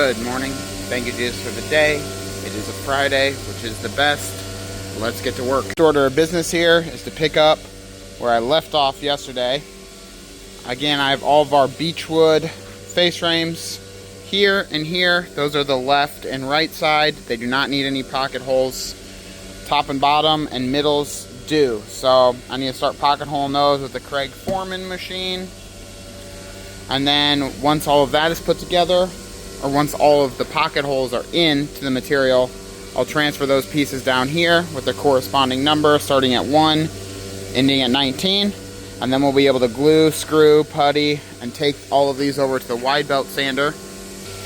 Good morning. Thank you, Jesus, for the day. It is a Friday, which is the best. Let's get to work. The order of business here is to pick up where I left off yesterday. Again, I have all of our beechwood face frames here and here. Those are the left and right side. They do not need any pocket holes. Top and bottom and middles do. So I need to start pocket holing those with the Craig Foreman machine. And then once all of that is put together, or once all of the pocket holes are into the material, I'll transfer those pieces down here with their corresponding number, starting at 1, ending at 19. And then we'll be able to glue, screw, putty, and take all of these over to the wide belt sander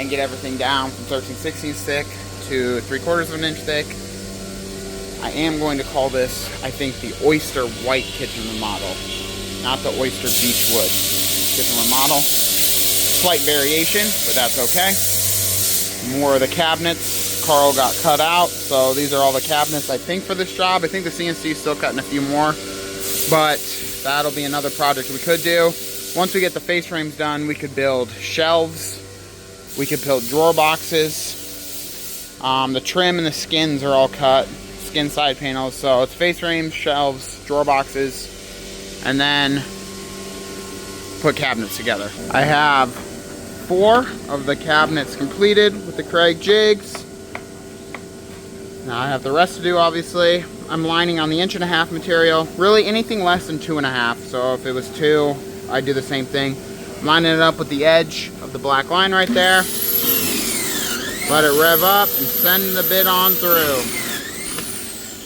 and get everything down from 13/16 thick to 3/4 of an inch thick. I am going to call this, I think, the Oyster White Kitchen Remodel, not the Oyster Beechwood Kitchen Remodel. Slight variation, but that's okay. More of the cabinets Carl got cut out, so these are all the cabinets I think for this job. I think the CNC is still cutting a few more, but that'll be another project we could do. Once we get the face frames done, we could build shelves, we could build drawer boxes. The trim and the skins are all cut, skin side panels, so it's face frames, shelves, drawer boxes, and then put cabinets together. I have 4 of the cabinets completed with the Craig jigs. Now I have the rest to do, obviously. I'm lining on the 1.5 inch material. Really anything less than 2.5. So if it was 2, I'd do the same thing. Lining it up with the edge of the black line right there. Let it rev up and send the bit on through.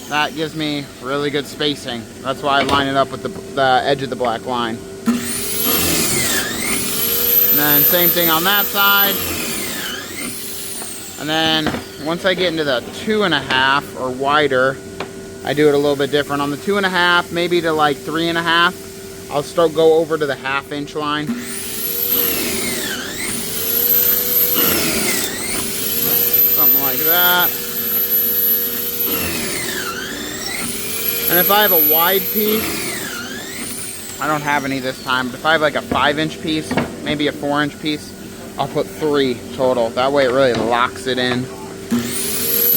That gives me really good spacing. That's why I line it up with the edge of the black line. And then same thing on that side. And then once I get into the 2.5 or wider, I do it a little bit different. On the 2.5, maybe to like 3.5, I'll start go over to the 1/2 inch line. Something like that. And if I have a wide piece, I don't have any this time, but if I have like a 5-inch piece, maybe a 4-inch piece, I'll put 3 total. That way it really locks it in.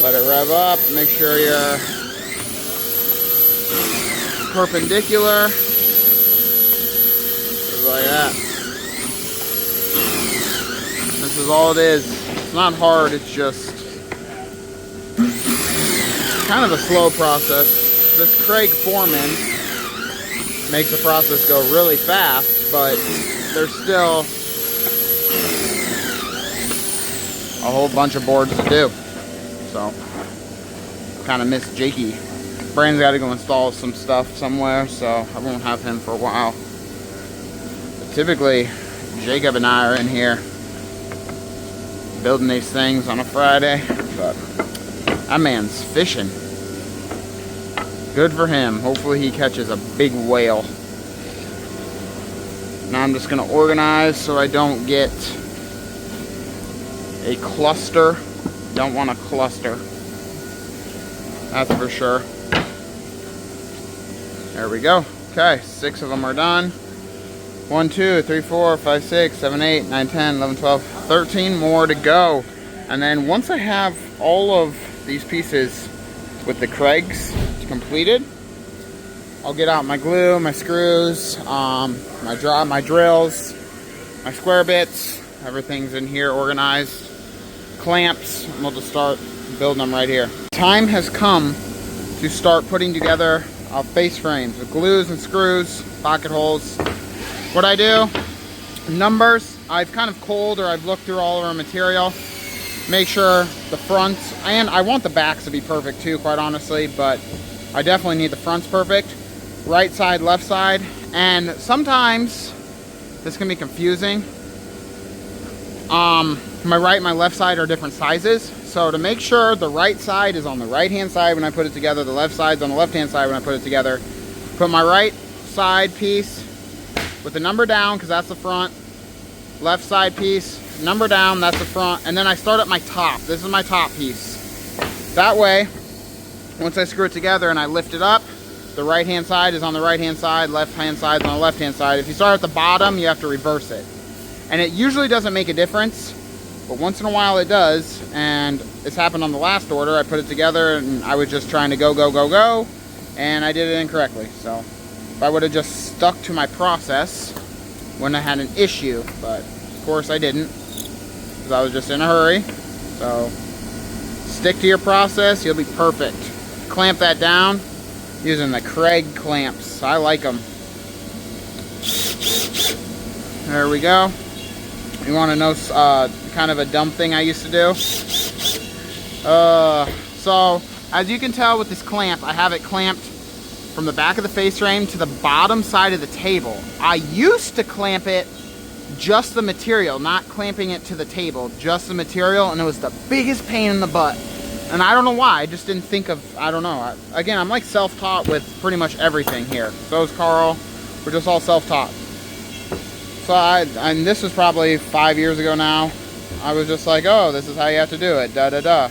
Let it rev up, make sure you're perpendicular. Just like that. This is all it is. It's not hard, it's just kind of a slow process. This Craig Foreman makes the process go really fast, but there's still a whole bunch of boards to do. So, kind of miss Jakey. Brandon's got to go install some stuff somewhere, so I won't have him for a while. But typically, Jacob and I are in here building these things on a Friday, but that man's fishing. Good for him. Hopefully he catches a big whale. Now I'm just going to organize so I don't get a cluster. Don't want a cluster. That's for sure. There we go. Okay, 6 of them are done. 1, 2, 3, 4, 5, 6, 7, 8, 9, 10, 11, 12, 13 more to go. And then once I have all of these pieces with the Craigs completed, I'll get out my glue, my screws, my drills, my square bits. Everything's in here organized. Clamps, and we'll just start building them right here. Time has come to start putting together face frames with glues and screws, pocket holes. What I do, numbers, I've kind of culled or I've looked through all of our material. Make sure the fronts, and I want the backs to be perfect too, quite honestly, but I definitely need the fronts perfect. Right side, left side, and sometimes this can be confusing. My right and my left side are different sizes, so to make sure the right side is on the right hand side when I put it together, the left side's on the left hand side when I put it together, put my right side piece with the number down because that's the front, left side piece, number down, that's the front, and then I start at my top. This is my top piece. That way, once I screw it together and I lift it up, the right hand side is on the right hand side, left hand side is on the left hand side. If you start at the bottom, you have to reverse it. And it usually doesn't make a difference, but once in a while it does, and it's happened on the last order. I put it together and I was just trying to go, and I did it incorrectly. So if I would have just stuck to my process, wouldn't have had an issue, but of course I didn't, because I was just in a hurry. So stick to your process, you'll be perfect. Clamp that down using the Craig clamps. I like them. There we go. You want to know kind of a dumb thing I used to do? So as you can tell with this clamp, I have it clamped from the back of the face frame to the bottom side of the table. I used to clamp it just the material, not clamping it to the table, just the material, and it was the biggest pain in the butt. And I don't know why, I just didn't think of, I don't know. Again, I'm like self-taught with pretty much everything here. So is Carl. We're just all self-taught. So and this was probably 5 years ago now. I was just like, oh, this is how you have to do it, da-da-da.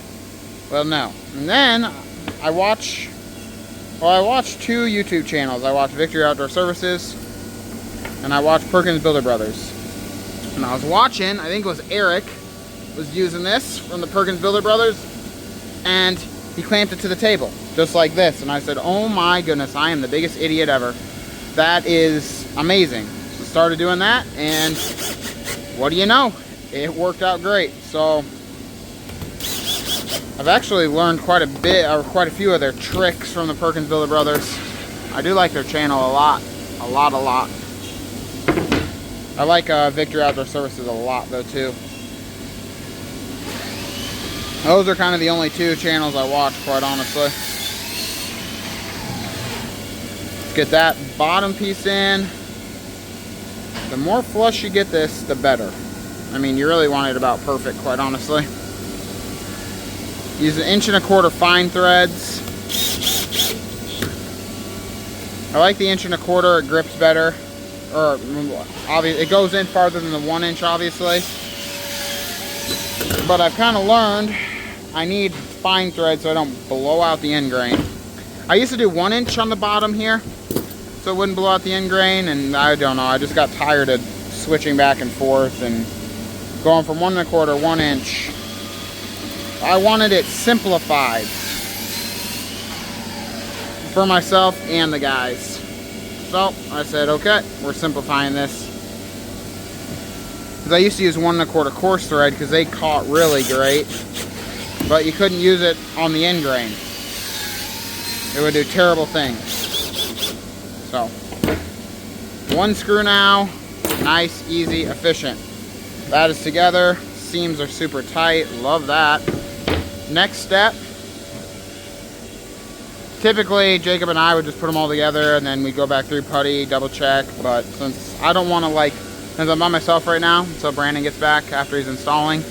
Well, no. And then I watch two YouTube channels. I watch Victory Outdoor Services, and I watch Perkins Builder Brothers. And I was watching, I think it was Eric, was using this from the Perkins Builder Brothers, and he clamped it to the table, just like this. And I said, oh my goodness, I am the biggest idiot ever. That is amazing. So started doing that, and what do you know? It worked out great. So I've actually learned quite a bit, or quite a few of their tricks from the Perkins Builder Brothers. I do like their channel a lot. A lot. I like Victory Outdoor Services a lot though too. Those are kind of the only two channels I watch, quite honestly. Let's get that bottom piece in. The more flush you get this, the better. I mean, you really want it about perfect, quite honestly. Use 1 1/4" fine threads. I like the 1 1/4", it grips better. Or, obviously, it goes in farther than the 1 inch, obviously. But I've kind of learned I need fine thread so I don't blow out the end grain. I used to do 1 inch on the bottom here, so it wouldn't blow out the end grain, and I don't know, I just got tired of switching back and forth and going from 1 1/4", 1 inch. I wanted it simplified for myself and the guys. So I said, okay, we're simplifying this. Because I used to use 1 1/4" coarse thread because they caught really great, but you couldn't use it on the end grain. It would do terrible things. So 1 screw now, nice, easy, efficient. That is together. Seams are super tight. Love that. Next step. Typically, Jacob and I would just put them all together, and then we go back through putty, double check. But since I don't want to, since I'm by myself right now, so Brandon gets back after he's installing,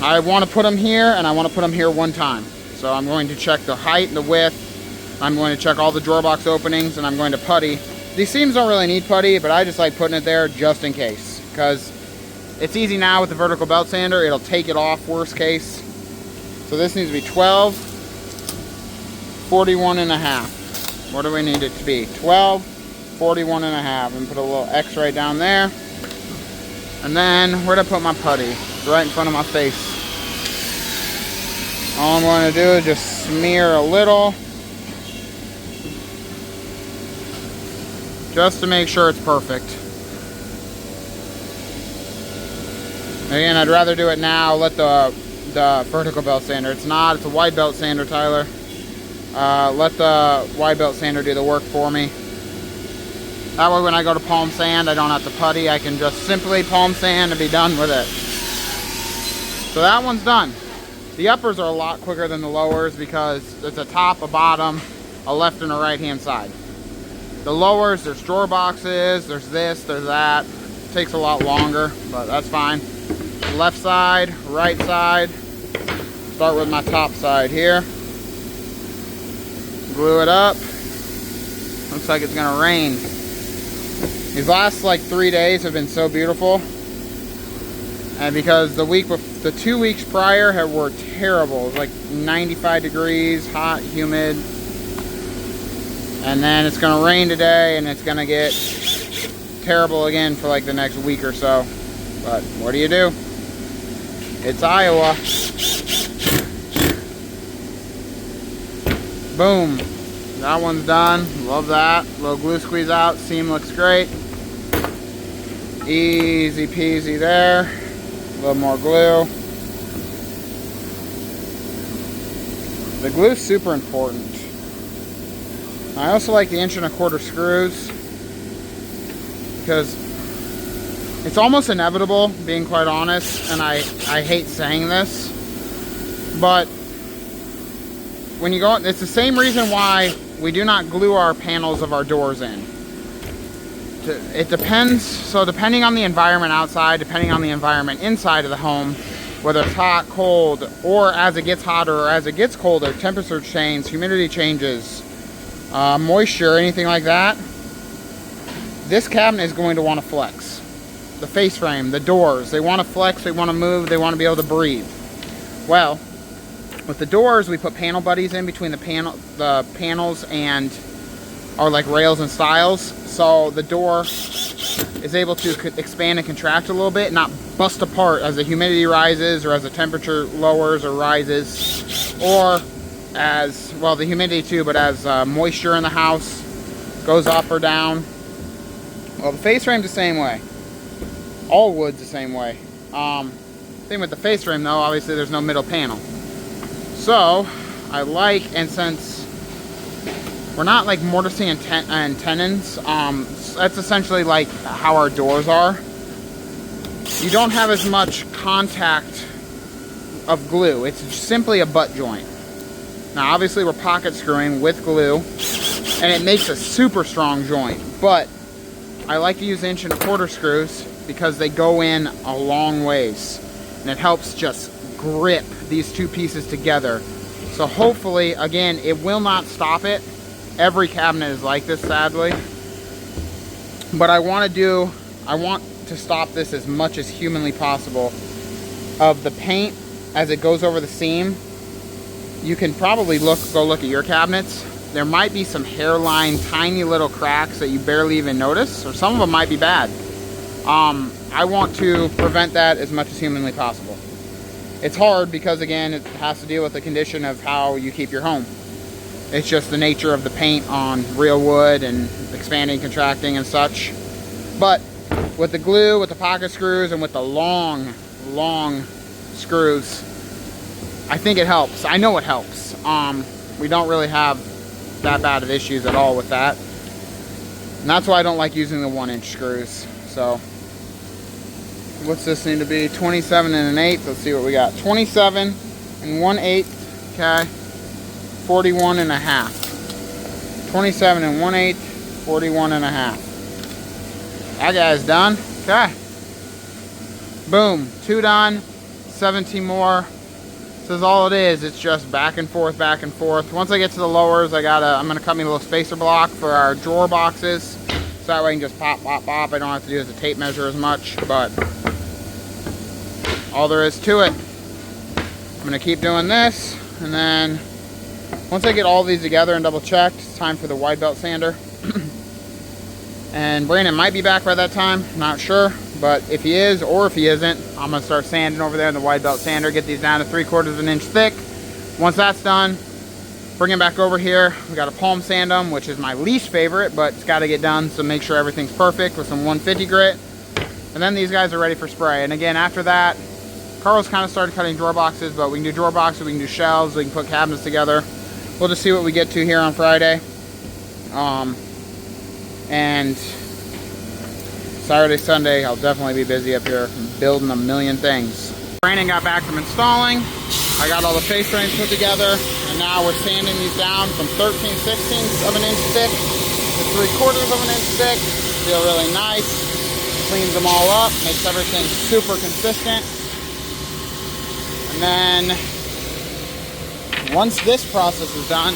I want to put them here, and I want to put them here one time. So I'm going to check the height and the width. I'm going to check all the drawer box openings, and I'm going to putty. These seams don't really need putty, but I just like putting it there just in case, because it's easy now with the vertical belt sander. It'll take it off, worst case. So this needs to be 12, 41.5. What do we need it to be? 12, 41.5. And put a little X right down there. And then, where'd I put my putty? It's right in front of my face. All I'm going to do is just smear a little, just to make sure it's perfect. Again, I'd rather do it now. Let the vertical belt sander. It's a wide belt sander, Tyler. Let the wide belt sander do the work for me. That way when I go to palm sand, I don't have to putty. I can just simply palm sand and be done with it. So that one's done. The uppers are a lot quicker than the lowers because it's a top, a bottom, a left and a right hand side. The lowers, there's drawer boxes, there's this, there's that. It takes a lot longer, but that's fine. Left side, right side. Start with my top side here. Glue it up. Looks like it's gonna rain. These last 3 days have been so beautiful. And because the 2 weeks prior were terrible. It was 95 degrees, hot, humid. And then it's gonna rain today and it's gonna get terrible again for the next week or so. But what do you do? It's Iowa. Boom. That one's done. Love that. Little glue squeeze out. Seam looks great. Easy peasy there. A little more glue. The glue's super important. I also like the 1¼ inch screws because it's almost inevitable, being quite honest, and I hate saying this, but when you go, it's the same reason why we do not glue our panels of our doors in. It depends, so depending on the environment outside, depending on the environment inside of the home, whether it's hot, cold, or as it gets hotter or as it gets colder, temperature change, humidity changes, moisture, anything like that, this cabinet is going to want to flex. The face frame, the doors, they want to flex, they want to move, they want to be able to breathe. Well, with the doors, we put panel buddies in between the panels and our like rails and stiles, so the door is able to expand and contract a little bit, not bust apart as the humidity rises or as the temperature lowers or rises, or as, well, the humidity too, but as moisture in the house goes up or down. Well, the face frame's the same way. All wood's the same way. Thing with the face frame though, obviously there's no middle panel. So, I like, and since we're not like mortising and tenons, that's essentially like how our doors are. You don't have as much contact of glue. It's simply a butt joint. Now obviously we're pocket screwing with glue, and it makes a super strong joint, but I like to use 1¼ inch screws because they go in a long ways, and it helps just grip these two pieces together. So hopefully, again, it will not stop it. Every cabinet is like this, sadly, but I want to stop this as much as humanly possible. Of the paint as it goes over the seam, you can probably go look at your cabinets. There might be some hairline, tiny little cracks that you barely even notice, or some of them might be bad. I want to prevent that as much as humanly possible. It's hard because, again, it has to deal with the condition of how you keep your home. It's just the nature of the paint on real wood and expanding, contracting, and such. But with the glue, with the pocket screws, and with the long screws, I think it helps. I know it helps. We don't really have that bad of issues at all with that. And that's why I don't like using the 1-inch screws. So, what's this need to be? 27 1/8. Let's see what we got. 27 1/8. Okay. 41 1/2. 27 1/8. 41 1/2. That guy's done. Okay. Boom. 2 done. 17 more. This is all it is. It's just back and forth, back and forth. Once I get to the lowers, I'm gonna cut me a little spacer block for our drawer boxes, so that way I can just pop, pop, pop. I don't have to do the tape measure as much, but all there is to it. I'm gonna keep doing this, and then once I get all these together and double checked, it's time for the wide belt sander. And Brandon might be back by that time, not sure. But if he is, or if he isn't, I'm gonna start sanding over there in the wide belt sander, get these down to 3/4 inch thick. Once that's done, bring it back over here. We gotta palm sand them, which is my least favorite, but it's gotta get done, so make sure everything's perfect with some 150 grit. And then these guys are ready for spray. And again, after that, Carl's kind of started cutting drawer boxes, but we can do drawer boxes, we can do shelves, we can put cabinets together. We'll just see what we get to here on Friday. And Saturday, Sunday, I'll definitely be busy up here building a million things. Brandon got back from installing. I got all the face frames put together, and now we're sanding these down from 13/16 of an inch thick to 3/4 of an inch thick. Feel really nice. Cleans them all up, makes everything super consistent. And then once this process is done,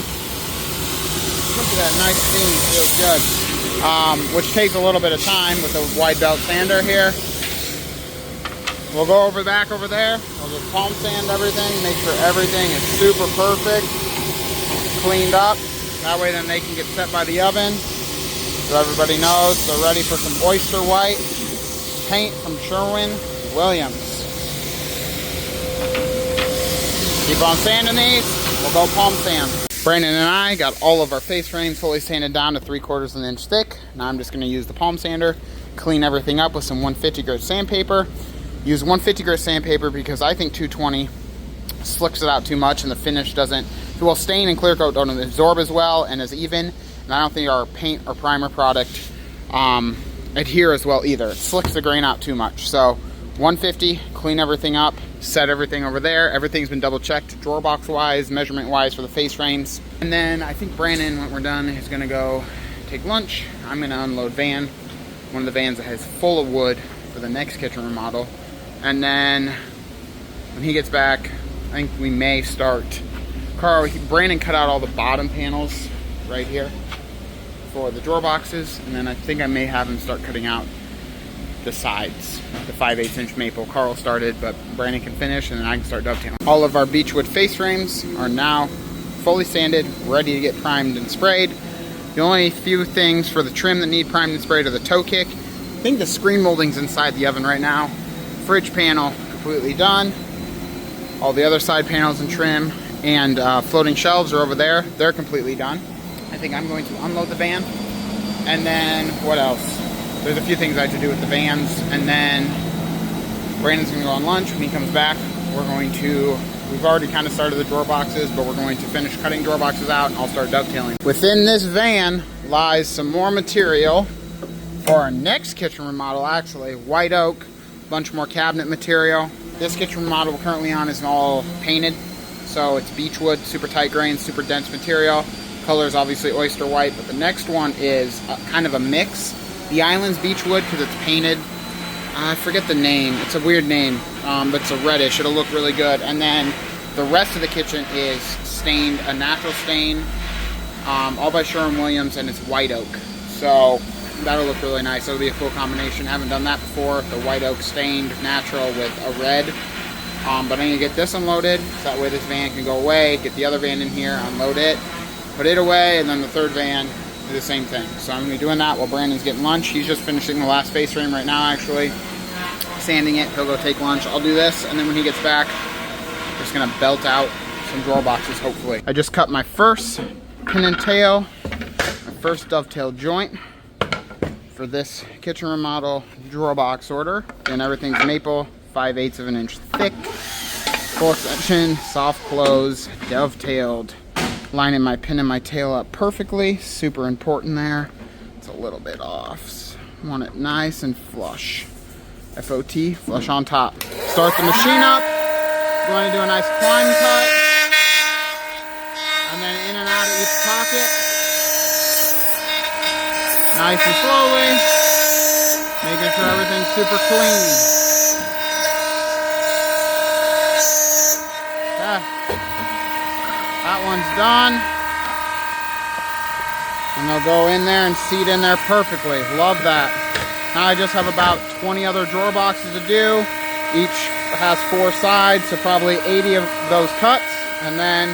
look at that nice seam, feels good. Which takes a little bit of time with the wide belt sander here. We'll go back over there. We'll just palm sand everything, make sure everything is super perfect, cleaned up. That way then they can get set by the oven. So everybody knows they're ready for some Oyster white paint from Sherwin-Williams. Keep on sanding these. We'll go palm sand. Brandon and I got all of our face frames fully sanded down to 3/4 of an inch thick. Now I'm just going to use the palm sander, clean everything up with some 150 grit sandpaper. Use 150 grit sandpaper because I think 220 slicks it out too much and the finish doesn't, well, stain and clear coat don't absorb as well and as even. And I don't think our paint or primer product adhere as well either. It slicks the grain out too much. So 150, clean everything up, set everything over there. Everything's been double checked drawer box wise, measurement wise for the face frames. And then I think Brandon, when we're done, is gonna go take lunch. I'm gonna unload van, one of the vans that has full of wood for the next kitchen remodel. And then when he gets back, I think we may start. Brandon cut out all the bottom panels right here for the drawer boxes, and then I think I may have him start cutting out the sides, the 5/8 inch maple. Carl started, but Brandon can finish, and then I can start dovetailing. All of our beechwood face frames are now fully sanded, ready to get primed and sprayed. The only few things for the trim that need primed and sprayed are the toe kick. I think the screen molding's inside the oven right now. Fridge panel completely done. All the other side panels and trim and floating shelves are over there. They're completely done. I think I'm going to unload the van. And then what else? There's a few things I have to do with the vans. And then Brandon's going to go on lunch. When he comes back, we've already kind of started the drawer boxes, but we're going to finish cutting drawer boxes out and I'll start dovetailing. Within this van lies some more material for our next kitchen remodel, actually. White oak, bunch more cabinet material. This kitchen remodel we're currently on is all painted, so it's beechwood, super tight grain, super dense material. Color is obviously oyster white, but the next one is kind of a mix. The island's beechwood because it's painted. I forget the name. It's a weird name, but it's a reddish. It'll look really good. And then the rest of the kitchen is stained, a natural stain, all by Sherwin-Williams, and it's white oak. So that'll look really nice. It'll be a cool combination. Haven't done that before. The white oak stained natural with a red. But I need to get this unloaded, so that way this van can go away. Get the other van in here, unload it, put it away, and then the third van do the same thing. So I'm going to be doing that while Brandon's getting lunch. He's just finishing the last face frame right now, actually. Sanding it. He'll go take lunch. I'll do this, and then when he gets back, I'm just going to belt out some drawer boxes, hopefully. I just cut my first pin and tail, my first dovetail joint for this kitchen remodel drawer box order. And everything's maple, 5/8 of an inch thick, full extension, soft close, dovetailed, lining my pin and my tail up perfectly. Super important there. It's a little bit off. Want it nice and flush. FOT, flush on top. Start the machine up. Going to do a nice climb cut, and then in and out of each pocket. Nice and slowly, making sure everything's super clean. Okay. That one's done. And they'll go in there and seat in there perfectly. Love that. Now I just have about 20 other drawer boxes to do. Each has 4 sides, so probably 80 of those cuts. And then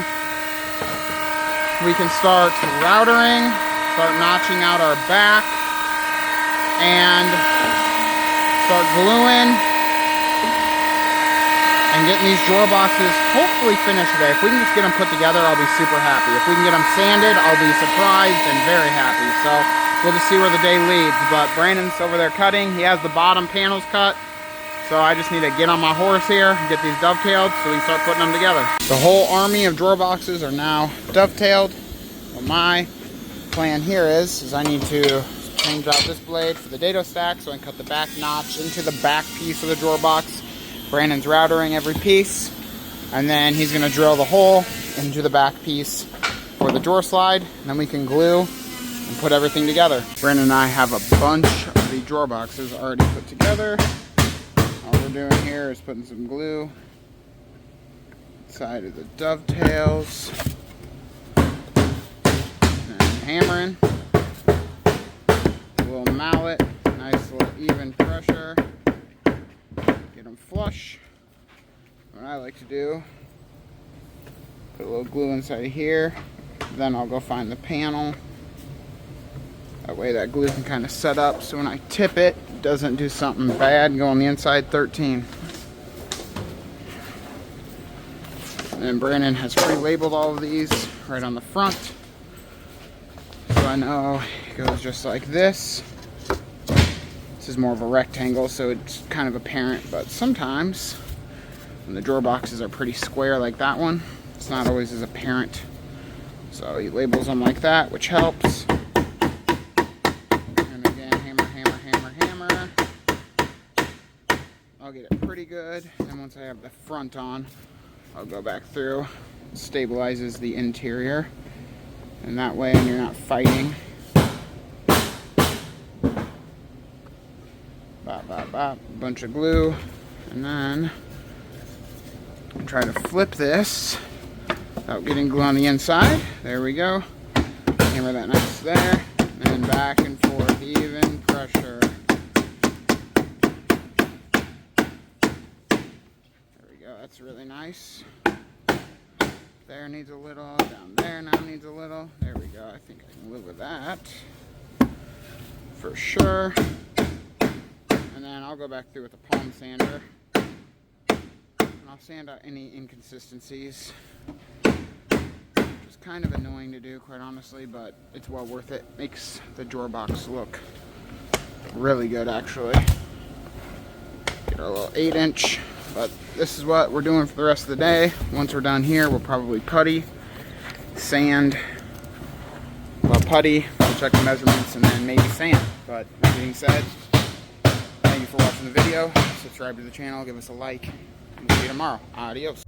we can start routering. Start notching out our back and start gluing and getting these drawer boxes hopefully finished today. If we can just get them put together, I'll be super happy. If we can get them sanded, I'll be surprised and very happy. So we'll just see where the day leads. But Brandon's over there cutting. He has the bottom panels cut. So I just need to get on my horse here and get these dovetailed so we can start putting them together. The whole army of drawer boxes are now dovetailed. Well, my plan here is I need to change out this blade for the dado stack so I can cut the back notch into the back piece of the drawer box. Brandon's routering every piece, and then he's going to drill the hole into the back piece for the drawer slide, and then we can glue and put everything together. Brandon and I have a bunch of the drawer boxes already put together. All we're doing here is putting some glue inside of the dovetails. Hammering, a little mallet, nice little even pressure, get them flush. What I like to do, put a little glue inside of here, then I'll go find the panel. That way that glue can kind of set up so when I tip it, it doesn't do something bad and go on the inside 13. And And Brandon has pre-labeled all of these right on the front. So I know it goes just like this. This is more of a rectangle, so it's kind of apparent, but sometimes when the drawer boxes are pretty square like that one, it's not always as apparent. So he labels them like that, which helps. And again, hammer, hammer, hammer, hammer. I'll get it pretty good. And once I have the front on, I'll go back through. It stabilizes the interior. And that way you're not fighting. Bop, bop, bop. Bunch of glue. And then try to flip this without getting glue on the inside. There we go. Hammer that nice there. And then back and forth, even pressure. There we go. That's really nice. There needs a little. Down there now needs a little. There we go. I think I can live with that. For sure. And then I'll go back through with a palm sander. I'll sand out any inconsistencies. It's kind of annoying to do, quite honestly, but it's well worth it. Makes the drawer box look really good, actually. Get our little 8-inch, but this is what we're doing for the rest of the day. Once we're done here, we'll probably putty, sand, well, putty, we'll check the measurements, and then maybe sand. But that being said, thank you for watching the video. Subscribe to the channel, give us a like. We'll see you tomorrow. Adios.